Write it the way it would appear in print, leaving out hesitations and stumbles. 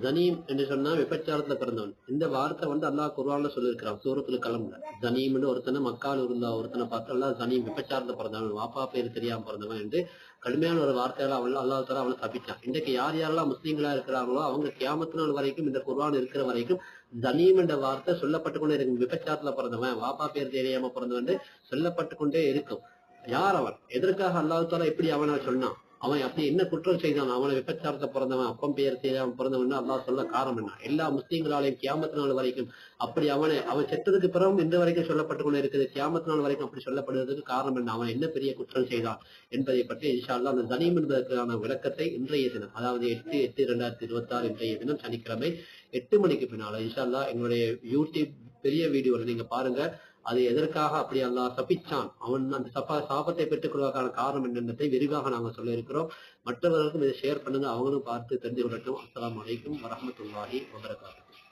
ஜனீம் என்று சொன்னா விபச்சாரத்துல பிறந்தவன். இந்த வார்த்தை அல்லாஹ் குர்ஆன்ல சொல்லியிருக்கிறான் சூரத்துல் கலம்ல. ஜனீம்னு ஒருத்தனை மக்கால் இருந்த ஒருத்தனை பார்த்து அல்லாஹ் ஜனீம் விபச்சாரத்துல பிறந்தவன், வாப்பா பேர் தெரியாம பிறந்தவன் என்று கடுமையான ஒரு வார்த்தையால அல்லாஹ் தஆலா அவனை தப்பிச்சான். இன்றைக்கு யார் யாரெல்லாம் முஸ்லீம்களா இருக்கிறாங்களோ அவங்க கியாமத் நாள் வரைக்கும் இந்த குர்ஆன் இருக்கிற வரைக்கும் ஜனீம் என்ற வார்த்தை சொல்லப்பட்டு கொண்டே இருக்கும். விபச்சாரத்துல பிறந்தவன், வாப்பா பேர் தெரியாம பிறந்தவன் என்று சொல்லப்பட்டு கொண்டே இருக்கும். யார் அவன்? எதற்காக அல்லாஹ் தஆலா இப்படி அவனை சொன்னான்? அவன் அப்படி என்ன குற்றம் செய்தான்? அவனை விபச்சாரத்தை பிறந்தவன், அப்பம் பெயர் தெரியாம பிறந்தவன் அல்லாஹ் சொல்ல காரணம் என்ன? எல்லா முஸ்லீம்களாலையும் கியாமத் நாள் வரைக்கும் அப்படி அவன் செத்ததுக்கு பிறகும் இன்று வரைக்கும் சொல்லப்பட்டு கொண்டு இருக்குது. கியாமத் நாள் வரைக்கும் அப்படி சொல்லப்படுவதற்கு காரணம் என்ன? அவன் என்ன பெரிய குற்றம் செய்தான் என்பதை பற்றி இன்ஷா அல்லாஹ் அந்த ஜனீம் என்பதற்கான விளக்கத்தை இன்றைய தினம், அதாவது 8/8/2026 இன்றைய தினம் சனிக்கிழமை 8 மணிக்கு பின்னால இன்ஷா அல்லாஹ் எங்களுடைய யூடியூப் பெரிய வீடியோல நீங்க பாருங்க. அது எதற்காக அப்படி அல்லாஹ் சபிச்சான், அவன் அந்த சாபத்தை பெற்றுக் கொள்வதற்கான காரணம் என்னென்னதை விரிவாக நாங்க சொல்ல இருக்கிறோம். மற்றவர்களுக்கும் இதை ஷேர் பண்ணுங்க, அவங்களும் பார்த்து தெரிந்து கொள்ளட்டும். அஸ்ஸலாமு அலைக்கும் வரஹ்மத்துல்லாஹி வபரகாத்துஹு.